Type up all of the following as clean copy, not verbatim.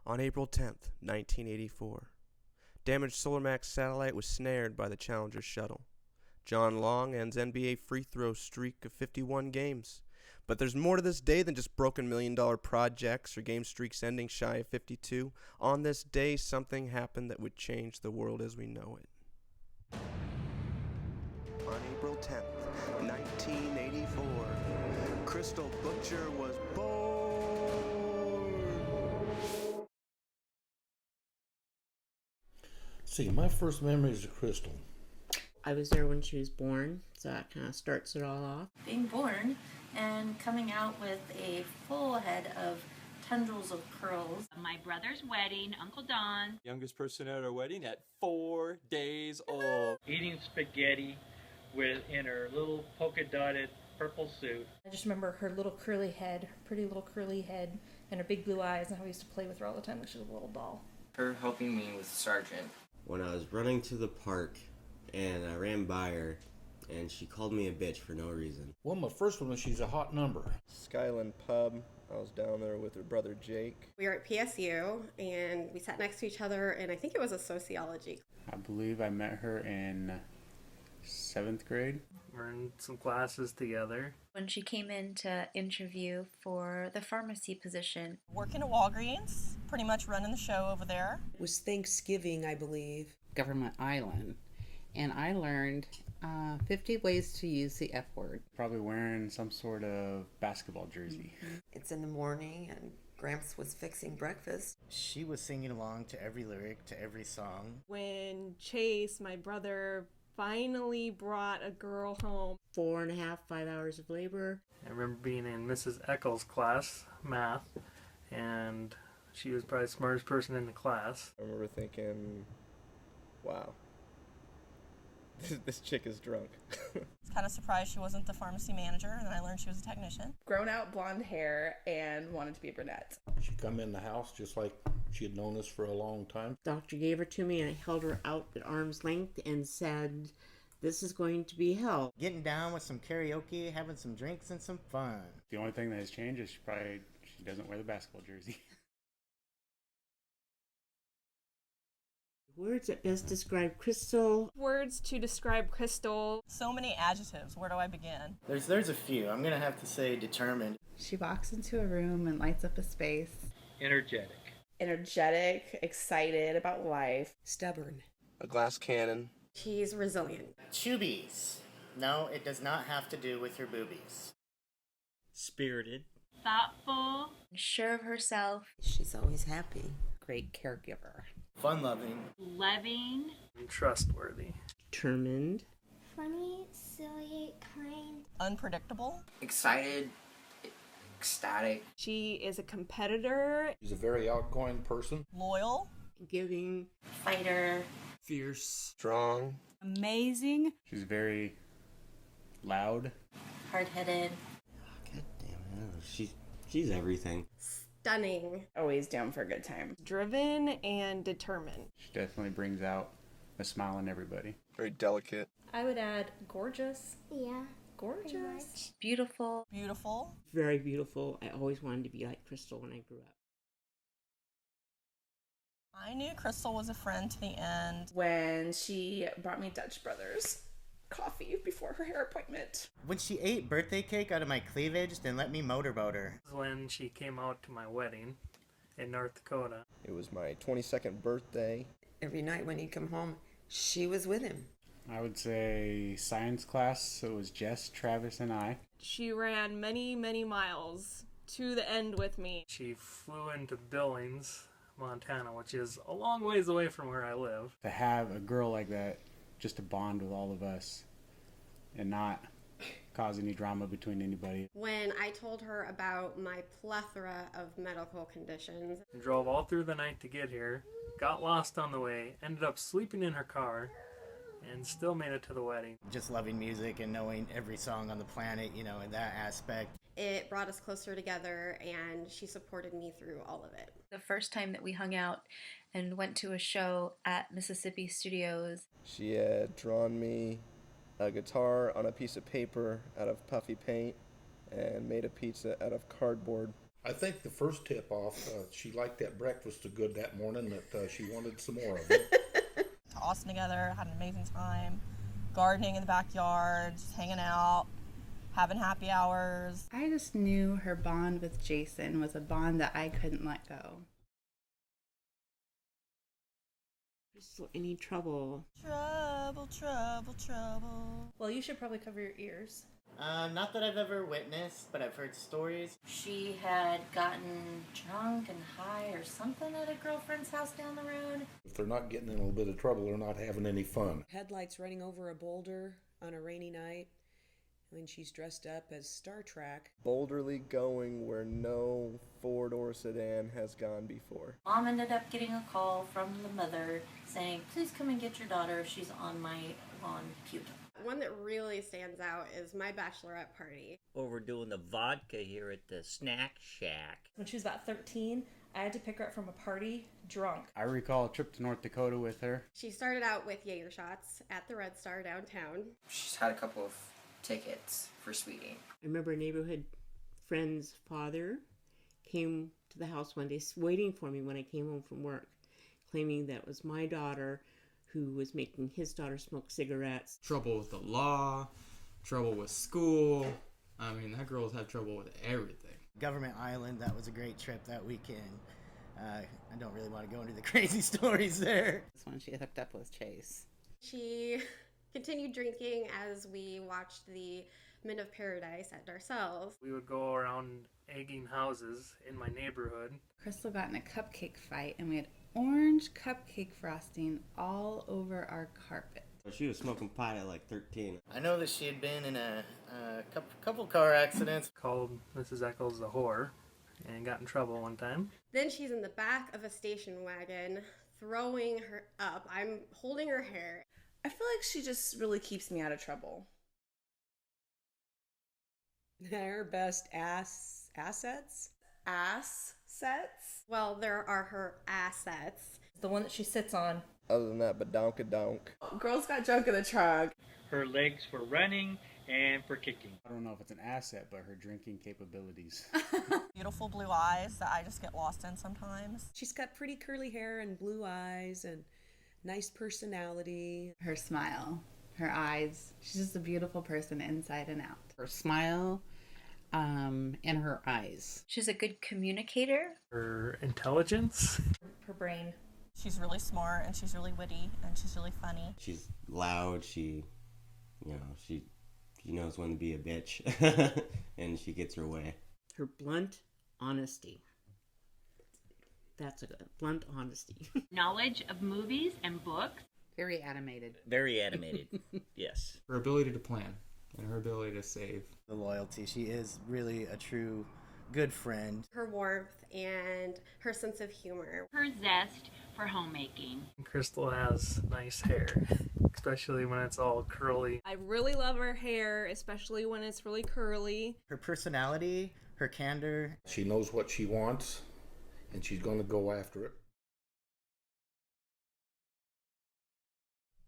On April 10th, 1984, damaged SolarMax satellite was snared by the Challenger shuttle. John Long ends NBA free throw streak of 51 games. But there's more to this day than just broken million-dollar projects or game streaks ending shy of 52. On this day, something happened that would change the world as we know it. On April 10th, 1984, Crystal Butcher was born. See, my first memories of Crystal. I was there when she was born, so that kind of starts it all off. Being born and coming out with a full head of tendrils of curls. My brother's wedding, Uncle Don. Youngest person at our wedding at 4 days old. Eating spaghetti in her little polka dotted purple suit. I just remember her little curly head, pretty little curly head, and her big blue eyes, and how we used to play with her all the time like she was a little doll. Her helping me with Sergeant. When I was running to the park and I ran by her and she called me a bitch for no reason. Well, my first one was she's a hot number. Skyland Pub. I was down there with her brother Jake. We were at PSU and we sat next to each other, and I think it was a sociology. I believe I met her in 7th grade. We're in some classes together. When she came in to interview for the pharmacy position. Working at Walgreens, pretty much running the show over there. It was Thanksgiving, I believe. Government Island. And I learned 50 ways to use the F word. Probably wearing some sort of basketball jersey. It's in the morning and Gramps was fixing breakfast. She was singing along to every lyric, to every song. When Chase, my brother, finally brought a girl home. 4.5, 5 hours of labor. I remember being in Mrs. Eccles' class, math, and she was probably the smartest person in the class. I remember thinking, wow, this chick is drunk. I was kind of surprised she wasn't the pharmacy manager, and then I learned she was a technician. Grown out blonde hair and wanted to be a brunette. She come in the house just like she had known us for a long time. Doctor gave her to me and I held her out at arm's length and said, this is going to be hell. Getting down with some karaoke, having some drinks and some fun. The only thing that has changed is she doesn't wear the basketball jersey. Words that best describe Crystal. Words to describe Crystal. So many adjectives. Where do I begin? There's a few. I'm going to have to say determined. She walks into a room and lights up a space. Energetic, excited about life. Stubborn. A glass cannon. She's resilient. Chubbies. No, it does not have to do with her boobies. Spirited. Thoughtful. Sure of herself. She's always happy. Great caregiver. Fun-loving. Loving. And trustworthy. Determined. Funny, silly, kind. Unpredictable. Excited. Ecstatic. She is a competitor. She's a very outgoing person. Loyal. Giving. Fighter. Fierce. Strong. Amazing. She's very loud. Hard-headed. God damn it. She's everything. Stunning. Always down for a good time. Driven and determined. She definitely brings out a smile on everybody. Very delicate. I would add gorgeous. Yeah. Gorgeous. Beautiful. Beautiful. Very beautiful. I always wanted to be like Crystal when I grew up. I knew Crystal was a friend to the end. When she brought me Dutch Brothers coffee before her hair appointment. When she ate birthday cake out of my cleavage, then let me motorboat her. This is when she came out to my wedding in North Dakota. It was my 22nd birthday. Every night when he'd come home, she was with him. I would say science class, so it was Jess, Travis, and I. She ran many, many miles to the end with me. She flew into Billings, Montana, which is a long ways away from where I live. To have a girl like that, just to bond with all of us and not cause any drama between anybody. When I told her about my plethora of medical conditions. Drove all through the night to get here, got lost on the way, ended up sleeping in her car, and still made it to the wedding. Just loving music and knowing every song on the planet, in that aspect. It brought us closer together, and she supported me through all of it. The first time that we hung out and went to a show at Mississippi Studios. She had drawn me a guitar on a piece of paper out of puffy paint and made a pizza out of cardboard. I think the first tip off, she liked that breakfast so good that morning that she wanted some more of it. Tossing together, had an amazing time, gardening in the backyard, just hanging out, having happy hours. I just knew her bond with Jason was a bond that I couldn't let go. So any trouble? Trouble, trouble, trouble. Well, you should probably cover your ears. Not that I've ever witnessed, but I've heard stories. She had gotten drunk and high or something at a girlfriend's house down the road. If they're not getting in a little bit of trouble, they're not having any fun. Headlights running over a boulder on a rainy night. When she's dressed up as Star Trek. Boulderly going where no four-door sedan has gone before. Mom ended up getting a call from the mother saying, please come and get your daughter. She's on my lawn puking. One that really stands out is my bachelorette party. Well, we're doing the vodka here at the Snack Shack. When she was about 13, I had to pick her up from a party drunk. I recall a trip to North Dakota with her. She started out with Jaeger shots at the Red Star downtown. She's had a couple of tickets for Sweetie. I remember a neighborhood friend's father came to the house one day waiting for me when I came home from work, claiming that it was my daughter who was making his daughter smoke cigarettes. Trouble with the law, trouble with school. I mean, that girl's had trouble with everything. Government Island, that was a great trip that weekend. I don't really want to go into the crazy stories there. That's when she hooked up with Chase. She continued drinking as we watched the Men of Paradise at Darcels. We would go around egging houses in my neighborhood. Crystal got in a cupcake fight, and we had orange cupcake frosting all over our carpet. She was smoking pot at like 13. I know that she had been in a couple car accidents. Called Mrs. Eccles the whore and got in trouble one time. Then she's in the back of a station wagon, throwing her up. I'm holding her hair. I feel like she just really keeps me out of trouble. Her best assets? Assets? Well, there are her assets. The one that she sits on. Other than that, badonka-donk. Girls got junk in the trunk. Her legs for running and for kicking. I don't know if it's an asset, but her drinking capabilities. Beautiful blue eyes that I just get lost in sometimes. She's got pretty curly hair and blue eyes and nice personality. Her smile, her eyes. She's just a beautiful person inside and out. Her smile and her eyes. She's a good communicator. Her intelligence. Her brain. She's really smart and she's really witty and she's really funny. She's loud. She knows when to be a bitch. And she gets her way. Her blunt honesty. That's a good blunt honesty. Knowledge of movies and books. Very animated. Very animated. Yes. Her ability to plan and her ability to save. The loyalty. She is really a true good friend. Her warmth and her sense of humor. Her zest for homemaking. Crystal has nice hair, especially when it's all curly. I really love her hair, especially when it's really curly. Her personality, her candor. She knows what she wants, and she's going to go after it.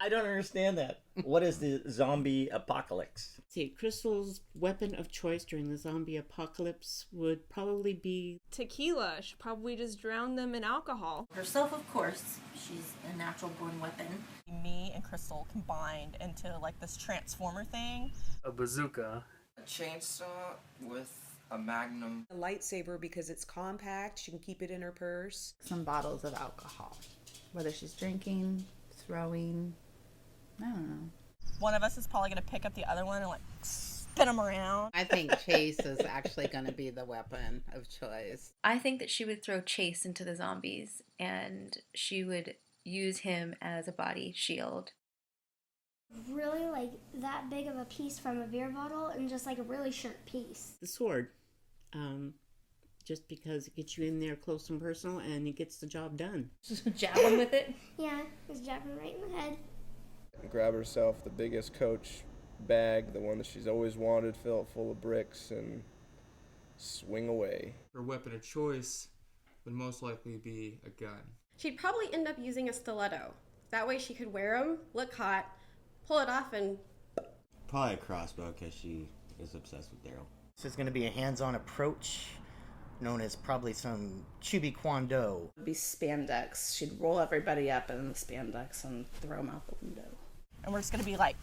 I don't understand that. What is the zombie apocalypse? See, Crystal's weapon of choice during the zombie apocalypse would probably be tequila. She'd probably just drown them in alcohol. Herself, of course. She's a natural born weapon. Me and Crystal combined into like this transformer thing. A bazooka. A chainsaw with a magnum. A lightsaber because it's compact. She can keep it in her purse. Some bottles of alcohol. Whether she's drinking, throwing, I don't know. One of us is probably going to pick up the other one and like spin them around. I think Chase is actually going to be the weapon of choice. I think that she would throw Chase into the zombies and she would use him as a body shield. Really like that big of a piece from a beer bottle and just like a really sharp piece. the sword. Just because it gets you in there close and personal and it gets the job done. Just jab him with it? Yeah, just jab him right in the head. Grab herself the biggest Coach bag, the one that she's always wanted, fill it full of bricks, and swing away. Her weapon of choice would most likely be a gun. She'd probably end up using a stiletto. That way she could wear them, look hot, pull it off, and... Probably a crossbow because she is obsessed with Daryl. So it's going to be a hands-on approach known as probably some Chubby Kwando. It'd be spandex. She'd roll everybody up in the spandex and throw them out the window. And we're just gonna be like,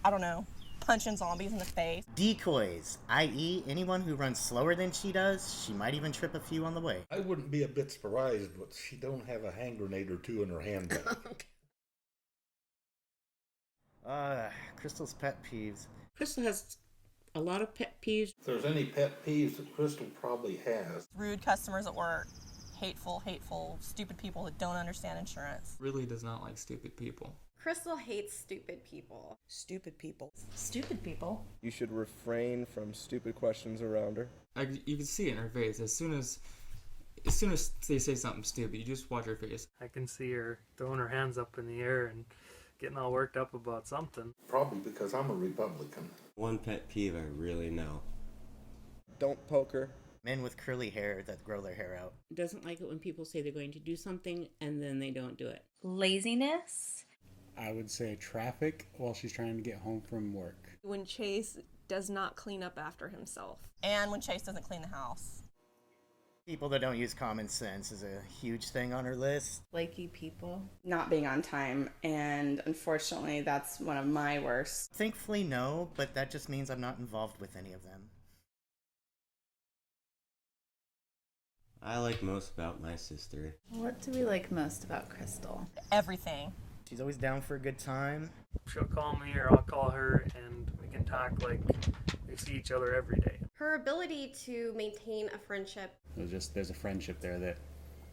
I don't know, punching zombies in the face. Decoys, i.e. anyone who runs slower than she does. She might even trip a few on the way. I wouldn't be a bit surprised, but she don't have a hand grenade or two in her handbag. Crystal's pet peeves. Crystal has a lot of pet peeves. If there's any pet peeves that Crystal probably has. Rude customers at work. Hateful, stupid people that don't understand insurance. Really does not like stupid people. Crystal hates stupid people. Stupid people. Stupid people. You should refrain from stupid questions around her. You can see it in her face. As soon as they say something stupid, you just watch her face. I can see her throwing her hands up in the air and getting all worked up about something. Probably because I'm a Republican. One pet peeve I really know. Don't poke her. Men with curly hair that grow their hair out. Doesn't like it when people say they're going to do something and then they don't do it. Laziness. I would say traffic while she's trying to get home from work. When Chase does not clean up after himself. And when Chase doesn't clean the house. People that don't use common sense is a huge thing on her list. Flaky people. Not being on time, and unfortunately, that's one of my worst. Thankfully, no, but that just means I'm not involved with any of them. I like most about my sister. What do we like most about Crystal? Everything. She's always down for a good time. She'll call me or I'll call her and we can talk like we see each other every day. Her ability to maintain a friendship. There's a friendship there that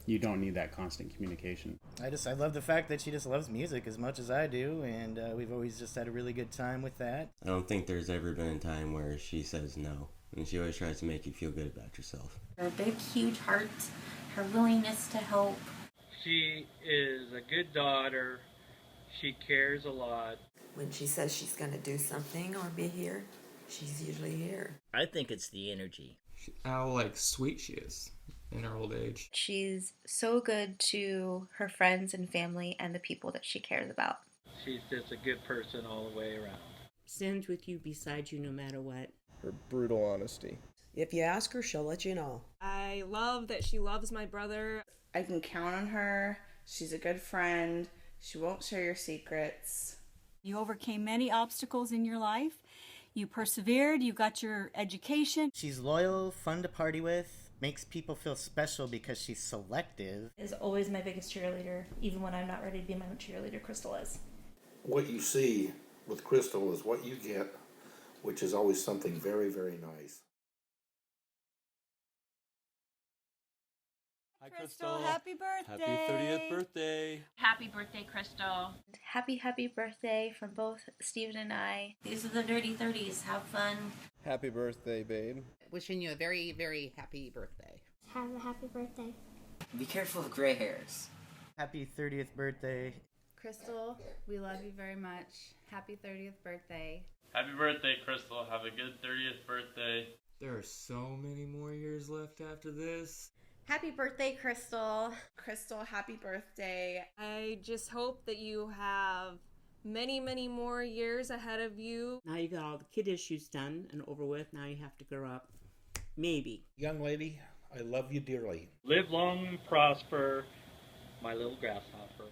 you don't need that constant communication. I love the fact that she just loves music as much as I do, and we've always just had a really good time with that. I don't think there's ever been a time where she says no, and she always tries to make you feel good about yourself. Her big, huge heart, her willingness to help. She is a good daughter. She cares a lot. When she says she's going to do something or be here, she's usually here. I think it's the energy. How sweet she is in her old age. She's so good to her friends and family and the people that she cares about. She's just a good person all the way around. Stands with you, beside you, no matter what. Her brutal honesty. If you ask her, she'll let you know. I love that she loves my brother. I can count on her. She's a good friend. She won't share your secrets. You overcame many obstacles in your life. You persevered. You got your education. She's loyal, fun to party with, makes people feel special because she's selective. Is always my biggest cheerleader, even when I'm not ready to be my cheerleader. Crystal is. What you see with Crystal is what you get, which is always something very, very nice. Hi, Crystal. Happy birthday. Happy 30th birthday. Happy birthday, Crystal. Happy birthday from both Steven and I. These are the dirty 30s. Have fun. Happy birthday, babe. Wishing you a very, very happy birthday. Have a happy birthday. Be careful of gray hairs. Happy 30th birthday. Crystal, we love you very much. Happy 30th birthday. Happy birthday, Crystal. Have a good 30th birthday. There are so many more years left after this. Happy birthday, Crystal. Crystal, happy birthday. I just hope that you have many, many more years ahead of you. Now you got all the kid issues done and over with. Now you have to grow up. Maybe. Young lady, I love you dearly. Live long and prosper, my little grasshopper.